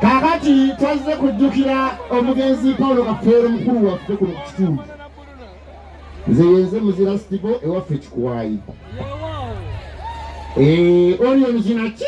Kakati twaze kujjukira omugenzi Paul Kafeero mukulu waffe ku kitundu. Nze yenze muzira stibo ewaffe Kikuwayi. Ohrions naki?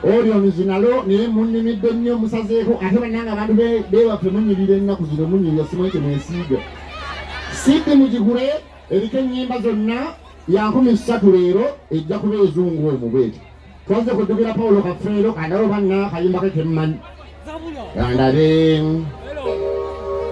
Ohrions nalo naye munnimidde nnyo musazeeko ate bannanga abantu bewaffe munyirira ennaku zino munyirira simweke mwesiiga. Sidde mugigule eriko ennyimba zonna ya 13 leero ejja kuba ezungu omubwete. Twaze kujjukira Paul Kafeero kanalo banna kayimba ke temmanyi. Yandabe.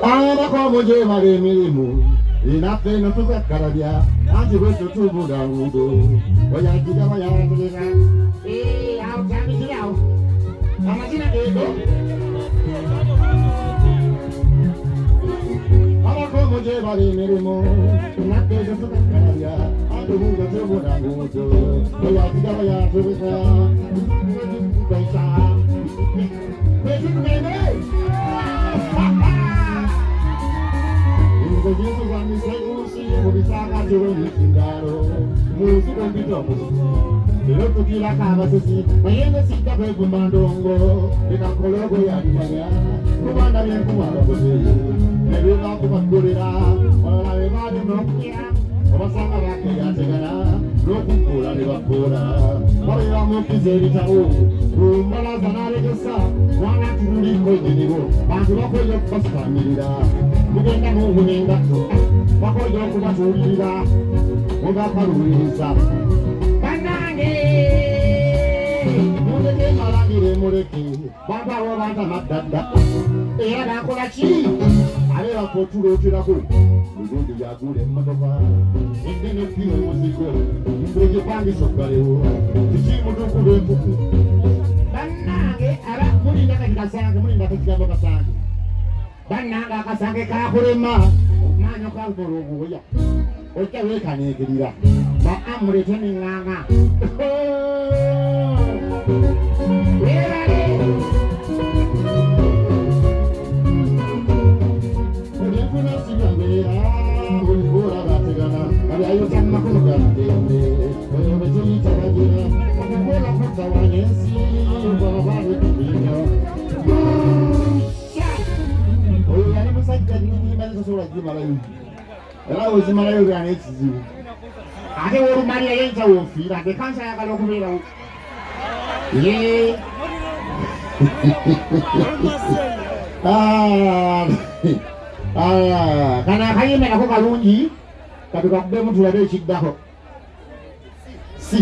Abakomoje bale emirimu inaffe notukakalabya anti bwe tutubula ngudo oyagira bayagira awo kyabikirawo amazina geego abakomoje bale emirimu inaffe notukakalabya anti bwe tutubula ngudo oyagira bayagira Yesu zamisegusi mubisaka jiwe mikindaro muzi kompitopo lero tukila kabasisi mayenge sita kwegumba ndongo likakologo yalimanya kubanda byenkuwa bakoze nebeba kubagulira olabe bali nokuya obasanga bake yategana n'okukula ne bakoola babera mukiza ebitabo rumbalaza n'alegesa mwana tuliko ejenibo bantu bakoye okubasifamirira mugenda n'obunengatto bakoye okubatuulirira mubakaluliriza bannange muleke malagire muleke bantu abo banta maddadda era bakola ki abe bakotulooterako Mugundi yagule emmotoka engene pino muzigo mbeje pangisa oggalewo kiki mutukuba empuku bannange aba mulindaga kati kasange mulinda kukigambo kasange bannanga akasange kakulema okumanya okwagula obuuya ojja weekaniikirira baamulete nenganga weebale olifuna sibambeera olikola bategana abyayota mumakono gaddembe oyo betuyita bagira okukola kuzawanya ensi bwababale kubinyo oyo yali musajja nnyimba zisobola zimalayo era ozimalayo byana ekizibu ate wolumalira yeyita wonfiira ate kansa ayagala okubeerawo ye kana akayimba nako kalungi kati kakubemu tulabe ekiddako si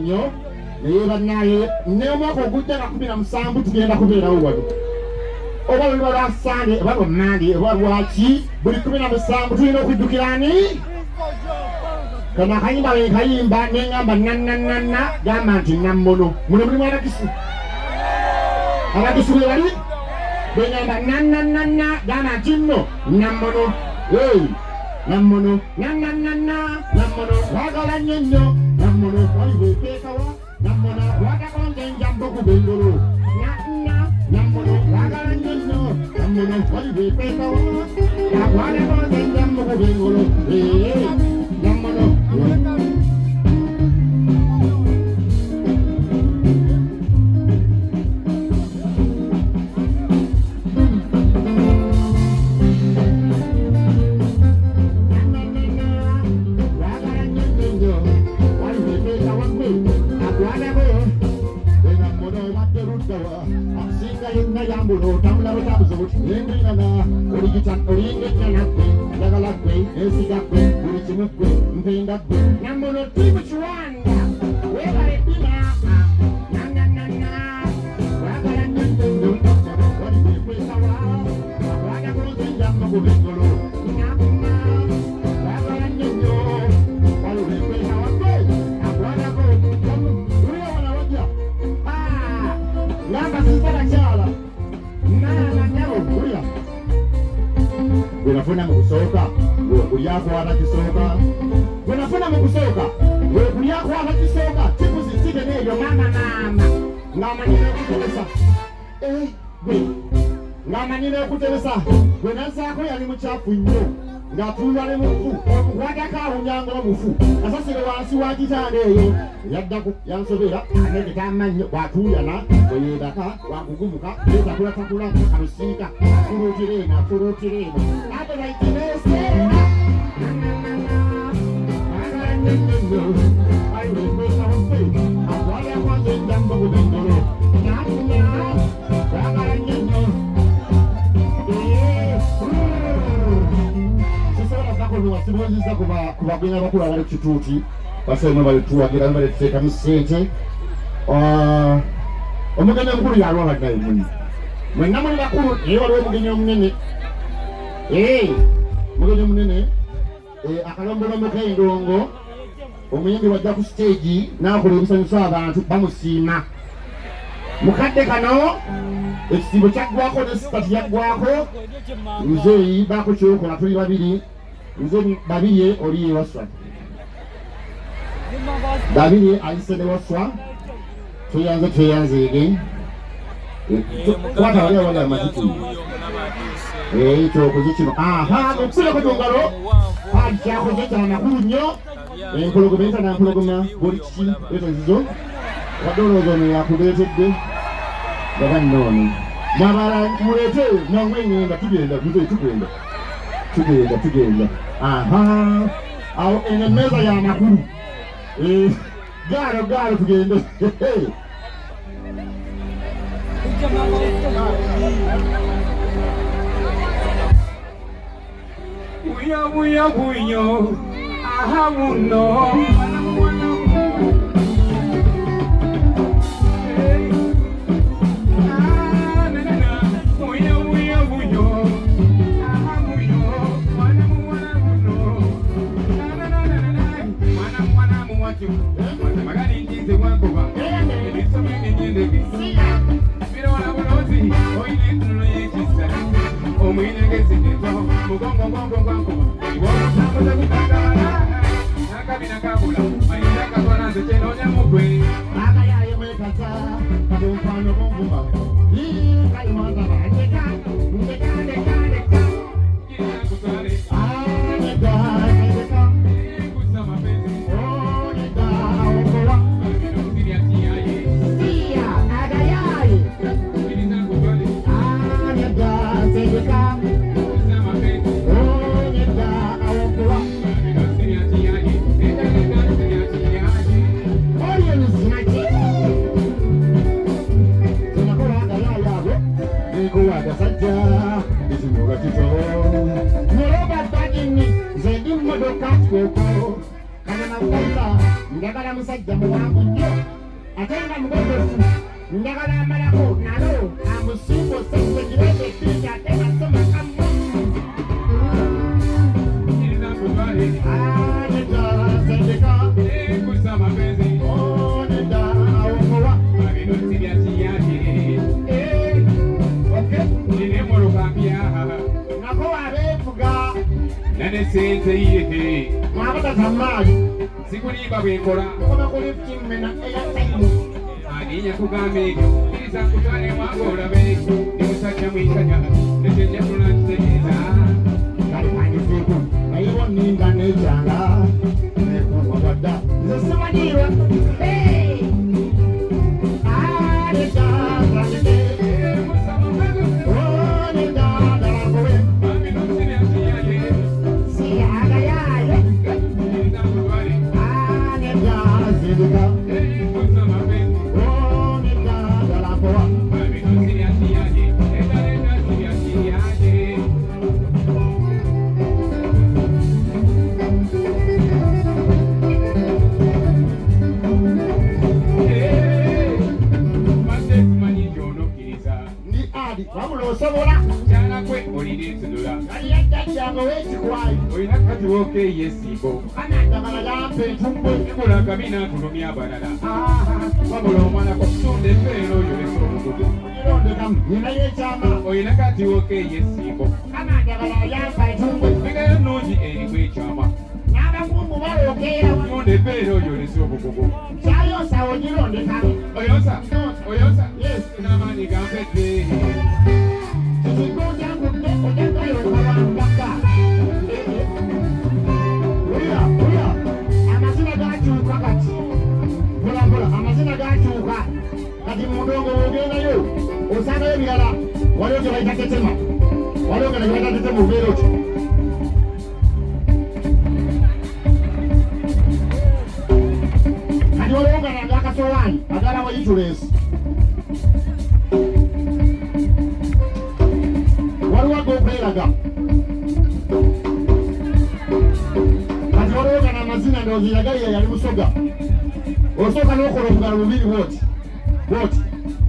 nnyo naye bannaye n'omwaka ogujja nga 17 tugenda kubeerawo wano oba luliba lwa Sande oba lwa Mande oba lwaki buli 17 tulina okujjukira ani kano akayimba kayimba neŋŋamba nannannanna gamba nti nammono muno mulimu abakisu bwe bali beŋŋamba nannannanna gamba nti nno nammono nammono nannannanna nammono wagala nnyo nnyo nammono waliweeteekawa nammono wagakonze njambo ku bengolo nammono wagala nnyo nnyo nammono waliweeteekawa wagakonze njambo ku bengolo nammono Yambulo tamula batabuzo yengina origitan oyingena kwe dagala kwe esiga kwe buli kimu kwe mpenda kwe nambono tibu chiwanda webale pina nananana wagala nyendo wali kwe sawa waga koze jambo kubengolo namna wagala nyendo wali kwe sawa kwe waga ko uri wana waja namba sisala chala wenafuna mukusooka wekulyako atakisooka wenafuna mukusooka wekulyako atakisooka tikuzitike neyo mama ng'amanyire okuteresa ng'amanyire okuteresa wenazaako yali mukyafu nnyo ng'atuulwa ne mufu omukwatako awunyanga omufu asasire wansi wa kitanda eyo yaddaku yansobera anegeta amannyo bw'atuuyana bweyendaka wakugumuka yetakulatakula alusiika fuluutirena ate baitineeseera aiwekwesawose akwalakwanze enjambo kubengolo nakunya kwagala nnyo sibonziza kubagenda bakulu abali kituuti basemwe balituwagira balituteekamu ssente omugenyi omukulu yalwala naye muni mwenna muli bakulu naye waliwo omugenyi omunene mugenyi omunene akalombolombo k'endongo omuyimbi wajja ku siteegi n'akola ebisanyusa abantu bamusiima mukadde kano ekisiibo kyaggwako ne sitati yaggwako muzeeyi baako kyokola tuli babiri nze babiri oli ewaswa babiri ayise ne waswa tweyanzeege kwata wali awali amaziki kyokoze kino mukusireko tongalo padi kyakoze kyamakulu nnyo empologoma entana mpologoma boli kiki etonzizo wadde olowooza ono yakuleetedde gaba nnoono mwabala muleete mwangwe eŋŋenda tugenda tugenda awo eno emmeeza y'amakulu gaalo tugende buya bunyo aha muno kanyama kukaisa njagala musajja muwanvu nnyo ate nga mugogofu njagala amalako nalo amusimbo sesegirende bbiri ate nasoma kammu neda sendeka kusa mapenzi neda awomowa mabinusi bya kiyanje ninemolokambya nako wabeevuga nane sente yihe mwabataza maali sikulimba bwenkola koma ku liftimena eyataimu aninya kugamba ebyo kkiriza nkutwale mwange olabe ni musajja mwikanya nekyenja tunakitegeeza kali kandiseeku nayewo nninga nekyanga nekunwa bwadda nze simanyiirwa neda zandike neda dalagowe mabinusi bya kiyanje siyagayaye kkiriza nkutwale neda zindika kusa mapenzi neda dalagowa mabinusi bya kiyanje etalendasi bya kiyanje maze tumanyi nti ndi adi wabula osobola kyala kwe olina ensudula kali yaddajjange ow'ekikwayi olina katiwoka ey'essiibo kana ddagala yampa entumbwe ebulaga binatulumya abalala wabula omwanako tunda efeero oyo lesa obugugu ogirondekamu ninayo ekyama olina katiwoka ey'essiibo kana ddagala yampa entumbwe engero nnungi erimu ekyama n'abakungu balookeera tunda efeero oyo lesa obugugu kyayonsa ogirondekamu oyonsa oyonsa Yes. n'amaanyi gampedde kizinga ojangudde ojagayokawambaka ulya amazina gakyuka kati mpolampola amazina gakyuka kati mundongo wogendayo osangayo ebirala waliwo gye bayita tetema waliwo gana gye bayita tetema obeera otyo kati waliwo gana agakasowaani agala wayitulesi waliwo ag'okweraga kati waliwo gana amazina ndowooza yagaliya yali musoga osooka n'okola obugalo bubiri bwoti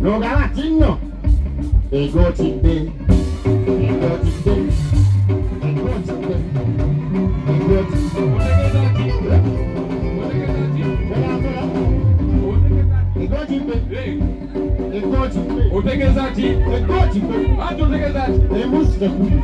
n'ogamba ati nno egootidde egootidde egootidde egootidde otegeeza ki egootidde egootidde otegeeza ki egootidde anti otegeeza ki embuzi tekuli